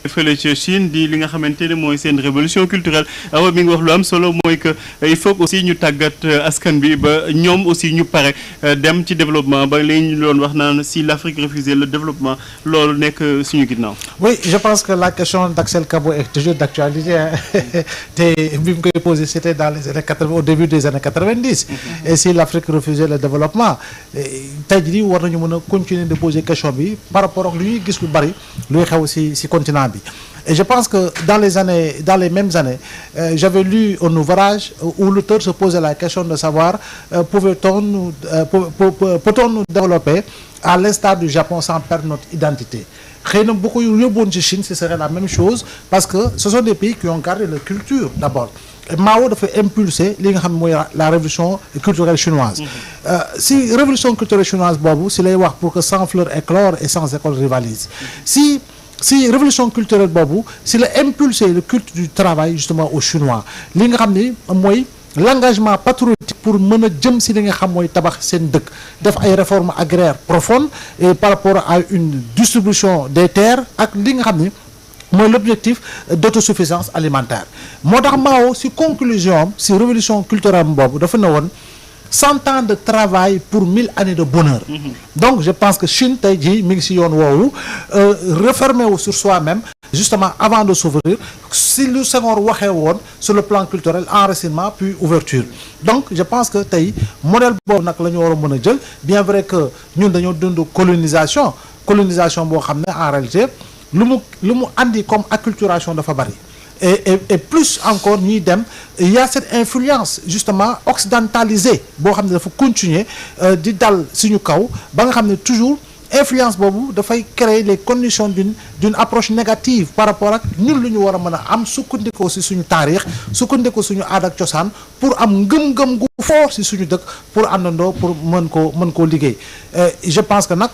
fële ci Chine di li nga xamante ne mooy seen révolution culturelle awa mi ngi wax lu am solo mooy que il faut aussi ñu tàggat askan bi ba ñoom aussi ñu pare dem ci développement ba léegi ñu doon wax naan si l'Afrique refusait le développement loolu nekk suñu ginnaaw. Oui, je pense que la question d'Axel Kabo est toujours d'actualité te bi mu koy posé c'était dans les années 80 au début des années 90 et si l'Afrique refusait le développement tey jii war nañu mën a continuer de poser question bi par rapport ak lu ñuy gis lu bari luy xew ci continent bi. Et je pense que dans les mêmes années, j'avais lu un ouvrage où l'auteur se posait la question de savoir peut-on nous développer à l'instar du Japon sans perdre notre identité. Xëy na bu ko yóbboon ci Chine ce serait la même chose parce que ce sont des pays qui ont gardé leur culture d'abord. Mao dafa impulser li nga xam mooy la révolution culturelle chinoise. Si révolution culturelle chinoise boobu si lay wax pour que sans fleurs éclore et sans école rivalise. Si révolution culturelle boobu si la impulser le culte du travail justement aux Chinois li nga xam ni mooy l'engagement patriotique pour mën a jëm si li nga xam mooy tabax seen dëkk def ay réformes agraires profondes et par rapport à une distribution des terres ak li nga xam ni mooy l'objectif d'autosuffisance alimentaire moo tax Mao si conclusion am si révolution culturelle boobu dafa ne woon 100 ans de travail pour 1000 années de bonheur. Donc je pense que Chine tey jii mi ngi si yoon woowu refermer wu sur soi-même justement avant de s'ouvrir si lu Senghor waxee woon sur le plan culturel enracinement puis ouverture donc je pense que tey modèle boobu nag la ñu war a mën a jël bien vrai que ñun dañoo dund colonisation boo xam ne en réalité lu mu andi comme acculturation dafa bari. Et plus encore ñuy dem il y a cette influence justement occidentalisée boo xam ne dafa continuer di dal suñu kaw ba nga xam ne toujours influence boobu dafay créer les conditions d'une approche négative par rapport ak ñun lu ñu war a mën a am sukkandikoo si suñu taarix sukkandikoo suñu aada ak cosaan pour am ngëm-ngëm gu fort si suñu dëkk pour àndandoo pour mën koo liggéey je pense que nag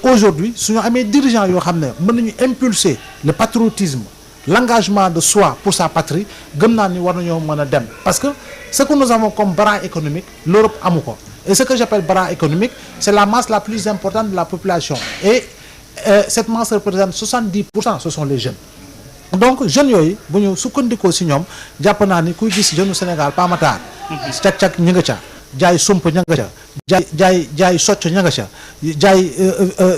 aujourd'hui suñu amee dirigeants yoo xam ne mën nañu impulser le patriotisme l'engagement de soi pour sa patrie gëm naa ni war nañoo mën a dem parce que ce que nous avons comme bras économique l'Europe amu ko et ce que j'appelle bras économique c'est la masse la plus importante de la population et cette masse représente 70% ce sont les jeunes donc jeunes yooyu bu ñu sukkandikoo si ñoom jàpp naa ni kuy gis jeune Sénégal pamatar cak-cak ñi nga ca jaay sump ña nga ca jaay socc ña nga ca jaay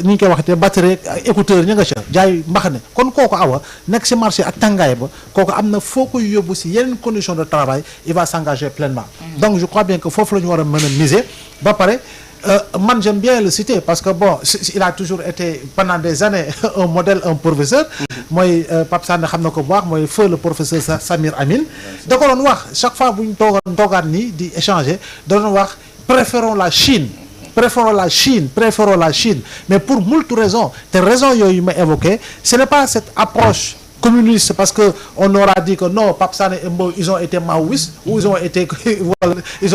ni ñu koy waxatee batterie écouteur ña nga ca jaay mbaxane kon kooku awa nekk ci marché ak tàngaay ba kooku am na foo koy yóbbu ci yeneen conditions de travail il va s'engager pleinement donc je crois bien que foofu la ñu war a mën a miser ba pare man j'aime bien le citer parce que bon il a toujours été pendant des années un modèle un professeur mooy Pape Sané xam na ko bu baax mooy feu le professeur Samir Amin da ko doon wax chaque fois bu ñu toogaat nii di échanger da doon wax préférons la Chine mais pour moult raisons te raisons yooyu ma évoqué ce n'est pas cette approche communiste parce que on aura dit que non Pape Sané et Mbow ils ont été maoïstes ou ils ont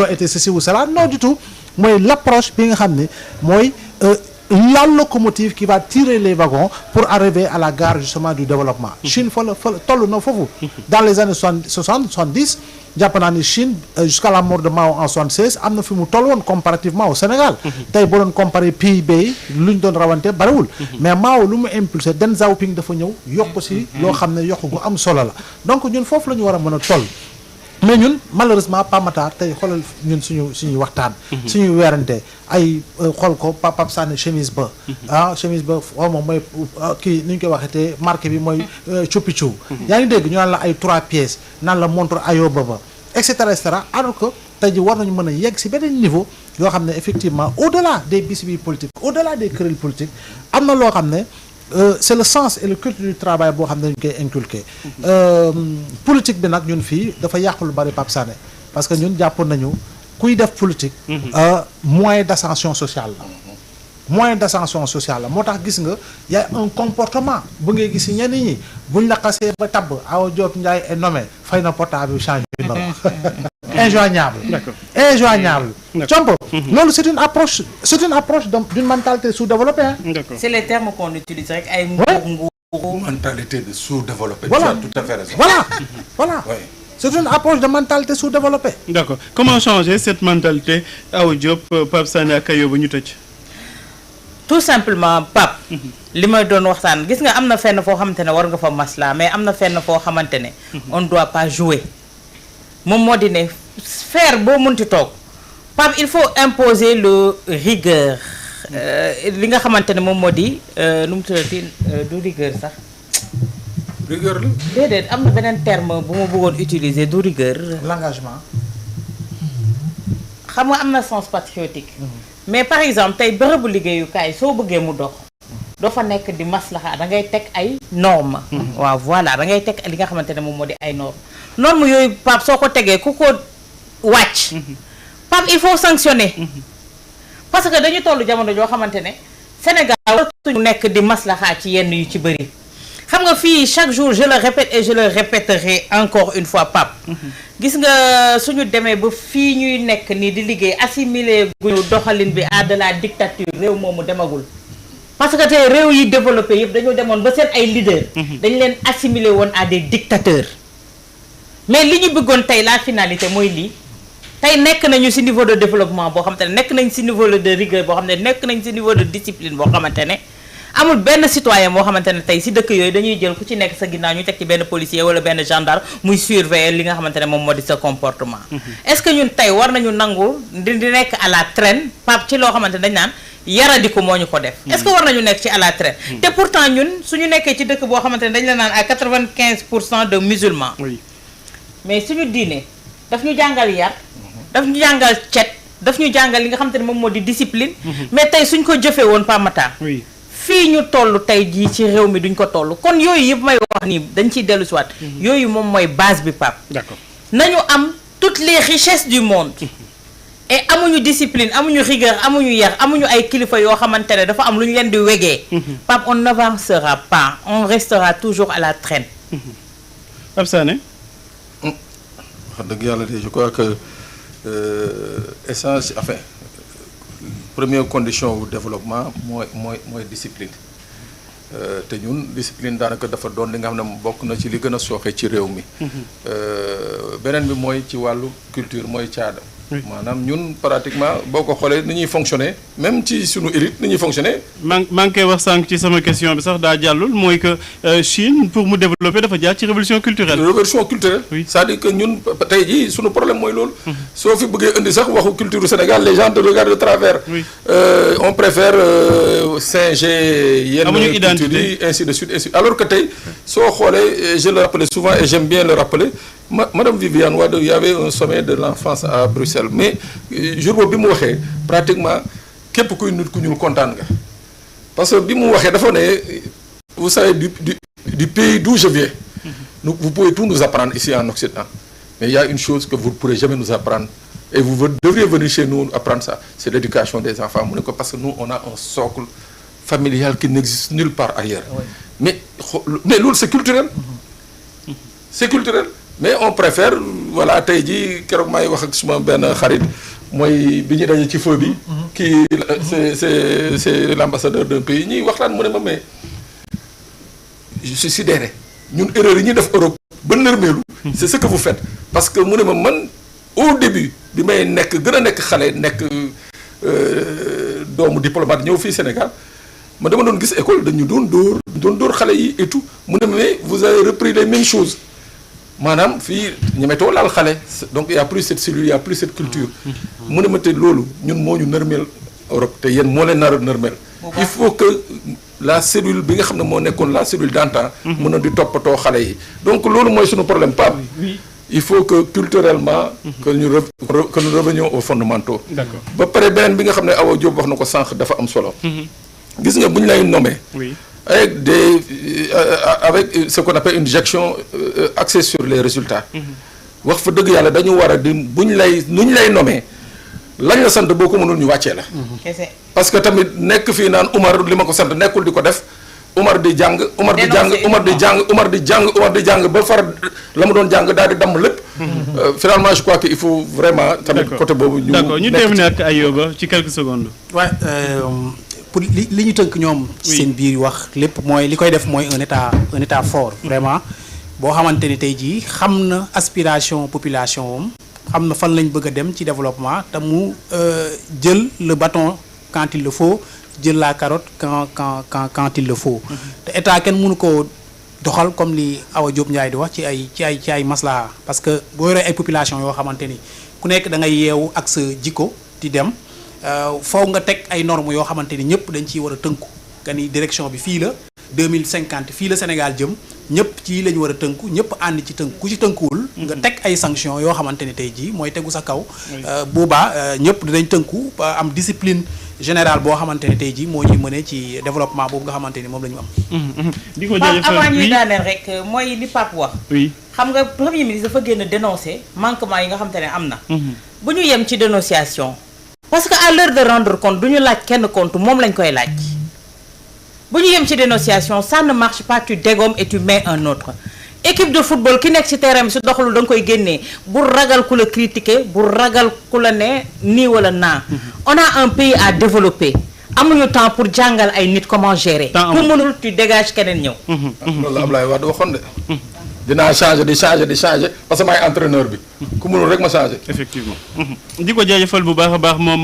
été ceci ou cela non du tout mooy l'approche bi nga xam ne mooy la locomotive qui va tirer les wagons pour arriver à la gare justement du développement Chine fa la toll na foofu dans les années 70 jàpp naa ni Chine jusqu'à la mort de Mao en 76 am na fi mu toll woon comparativement au Sénégal tey boo doon comparer PIB yi lu ñu doon rawante bariwul mais Mao lu mu impulsé Deng Xiaoping dafa ñëw yokk si loo xam ne yokk gu am solo la donc ñun foofu la ñu war a mën a toll mais ñun malheureusement Pamatar tey xoolal ñun suñuy waxtaan suñuy weerante ay xool ko Pape Sané chemise ba chemise ba xaw ma mooy kii ni ñu koy waxetee marque bi mooy cuppicu yaa ngi dégg ñu naan la ay 3 pièces naan la montre Ayoba ba et cetera alors que tey ji war nañu mën a yegg si beneen niveau yoo xam ne effectivement au-delà des bisbis politiques au-delà des querelles politiques am na loo xam ne c'est le sens et le culte du travail boo xam ne dañu koy inculquer politique bi nag ñun fii dafa yàq lu bari Pape Sané parce que ñun jàpp nañu kuy def politique moyen d'ascension sociale la moo tax gis nga y a un comportement bu ngay gis ñenn ñi buñ la xasee ba tabb Awa Diop Ndiaye est nommé fay na portable change numéro injoignable comp loolu c'est une approche d'une mentalité sous-développée c'est les termes qu'on utilise rek ay mentalité de sous-développé voilà tu as tout à fait raison voilà oui. C'est une approche de mentalité sous-développée. D'accord. Comment changer cette mentalité Awa Diop Pape Sané ak Ayoba ñu tëj tout simplement Pape li may doon waxtaan gis nga am na fenn foo xamante ne war nga fa masla mais am na fenn foo xamante ne on ne doit pas jouer moom moo di ne faire boo munti toog Pape il faut imposer le rigueur li nga xamante ne moom moo di nu mu tuddati du rigueur sax rigueur la. déedéet am na beneen terme bu ma bëggoon utiliser du rigueur l'engagement. xam nga am na sens patriotique mais par exemple tey bërëbu liggéeyukaay soo bëggee mu dox doo fa nekk di maslaxa da ngay teg ay normes waaw voilà da ngay teg li nga xamante ne moom moo di ay normes yooyu Pape soo ko tegee ku ko wàcc Pape il faut sanctionner parce que dañu toll jamono joo xamante ne Sénégal waratuñu nekk di maslaxa ci yenn yu ci bëri xam nga fii chaque jour je le répète et je le répéterai encore une fois Pape gis nga suñu demee ba fii ñuy nekk nii di liggéey assimiler guñu doxalin bi à de la dictature réew moomu demagul parce que tey réew yi développé yëpp dañoo demoon ba seen ay leaders dañu leen assimiler woon à des dictateurs mais li ñu bëggoon tey la finalité mooy lii tey nekk nañu ci niveau de développement boo xamante ne nekk nañ ci niveau de rigueur boo xam ne nekk nañ ci niveau de discipline boo xamante ne amul benn citoyen moo xamante ne tey ci dëkk yooyu dañuy jël ku ci nekk sa ginnaaw ñu teg ci benn policier wala benn gendarme muy surveiller li nga xamante ne moom moo di sa comportement est-ce que ñun tey war nañu nangu di nekk à la traîne Pape ci loo xamante ne dañ naan yaradiku moo ñu ko def est-ce que war nañu nekk ci à la traîne te pourtant ñun suñu nekkee ci dëkk boo xamante ne dañ la naan à 95% de musulmans mais suñu diine daf ñu jàngal yar daf ñu jàngal cet daf ñu jàngal li nga xamante ne moom moo di discipline mais tey suñ ko jëfee woon Pamata fii ñu toll tey jii ci réew mi duñ ko toll kon yooyu yëpp may wax nii dañ ciy dellu si waat yooyu moom mooy base bi Pape d'accord nañu am toutes les richesses du monde et amuñu discipline amuñu rigueur amuñu yar amuñu ay kilifa yoo xamante ne dafa am lu ñu leen di wegee Pape on n'avancera pas on restera toujours à la traîne Pape Sané wax dëgg yàlla de je crois que essence enfin première condition wu développement mooy discipline te ñun discipline daanaka dafa doon li nga xam ne bokk na ci li gën a sooxe ci réew mi beneen bi mooy ci wàllu culture mooy caada maanaam ñun pratiquement boo ko xoolee ni ñuy fonctionner même ci sunu élite ni ñuy fonctionner maa ngi koy wax sànq ci sama question bi sax daa jàllul mooy que Chine pour mu développer dafa jaar ci révolution culturelle c'est-à-dire que ñun tey jii sunu problème mooy loolu soo fi bëggee indi sax waxu culture Sénégal les gens te regardent de travers on préfère singer yenn culture yi ainsi de suite alors que tey soo xoolee je le rappelle souvent et j'aime bien le rappeler Madame Viviane Wade y avait un sommet de l'enfance à Bruxelles mais jour boobu bi mu waxee pratiquement képp kuy nit ku ñuul kontaan nga parce que bi mu waxee dafa ne vous savez du pays d'où je viens vous pouvez tout nous apprendre ici en Occident mais il y a une chose que vous ne pourrez jamais nous apprendre et vous devriez venir chez nous apprendre ça c'est l'éducation des enfants mu ne ko parce que nous on a un socle familial qui n'existe nulle part ailleurs mais loolu c'est culturel mais on préfère voilà tey jii keroog may wax ak suma benn xarit mooy bi ñu daje ci feu bi kii c'est l'ambassadeur d'un pays ñuy waxtaan mu ne ma mais je suis sidéré ñun erreur yi ñuy def Europe ba nërmeelu c'est ce que vous faites parce que mu ne ma man au début bi may gën a nekk xale nekk doomu diplomate ñëw fii Sénégal ma dama doon gis école dañu doon dóor xale yi et tout mu ne ma mais vous avez repris les mêmes choses maanaam fii ñemetoo laal xale donc y a plus cette cellule y a plus cette culture mu ne ma te loolu ñun moo ñu nërmeel Europe te yéen moo leen nar a nërmeel il faut que la cellule bi nga xam ne moo nekkoon la cellule d'antan mën a di toppatoo xale yi donc loolu mooy suñu problème Pape il faut que culturellement que nous revenions aux fondamentaux ba pare beneen bi nga xam ne Awa Diop wax na ko sànq dafa am solo gis nga bu ñu lay nommer avec ce qu'on appelle une gestion axée sur les résultats wax fa dëgg yàlla dañu war a di nu ñu lay nommer lañ la sant boo ko mënul ñu wàccee la parce que tamit nekk fii naan Umar li ma ko sant nekkul di ko def Umar di jàng ba far la mu doon jàng daal di damm lépp finalement je crois que il faut vraiment tamit côté boobu ñu d'accord ñu terminer ak Ayoba ci quelques secondes pour li ñu tënk ñoom seen biir wax lépp mooy li koy def mooy un état fort vraiment boo xamante ni tey jii xam na aspiration population am xam na fan lañ bëgg a dem ci développement te mu jël le bâton quand il le faut jël la carotte quand il le faut. te état kenn mënu ko doxal comme li Awa Diop Ndiaye di wax ci ay maslaha parce que boo yoree ay population yoo xamante ni ku nekk da ngay yeewu ak sa jikko di dem faw nga teg ay normes yoo xamante ni ñëpp dañ ciy war a tënku que ni direction bi fii la 2050 fii la Sénégal jëm ñëpp ci la ñu war a tënku ñëpp ànd ci tënku ku ci tënkuwul. nga teg ay sanctions yoo xamante ni tey jii mooy tegu sa kaw. boobaa ñëpp dinañ tënku am discipline générale boo xamante ne tey jii moo ñuy mëne ci développement boobu nga xamante ni moom la ñu am. di ko jaajëfal avant ñuy daaneel rek mooy li Pape wax. oui xam nga premier ministre dafa génn dénoncer manquement yi nga xamante ne am na. bu ñu yem ci dénonciation. parce que à l'heure de rendre compte du ñu laaj kenn compte moom lañ koy laaj. bu ñu yem ci dénonciation ça ne marche pas, tu dégommes et tu mets un autre. Équipe de football ki nekk ci terrain bi su doxalul da nga koy génnee bu ragal ku la critiquer bu ragal ku la ne nii wala naa. on a un pays à développer amuñu temps pour jàngal ay nit comment gérer. ku mënul tu dégages keneen ñëw. loolu la Ablaye Wade waxoon de. dinaa changer di changer parce que maay entraîneur bi ku mënul rek ma changer. effectivement di ko jaajëfal bu baax a baax moom.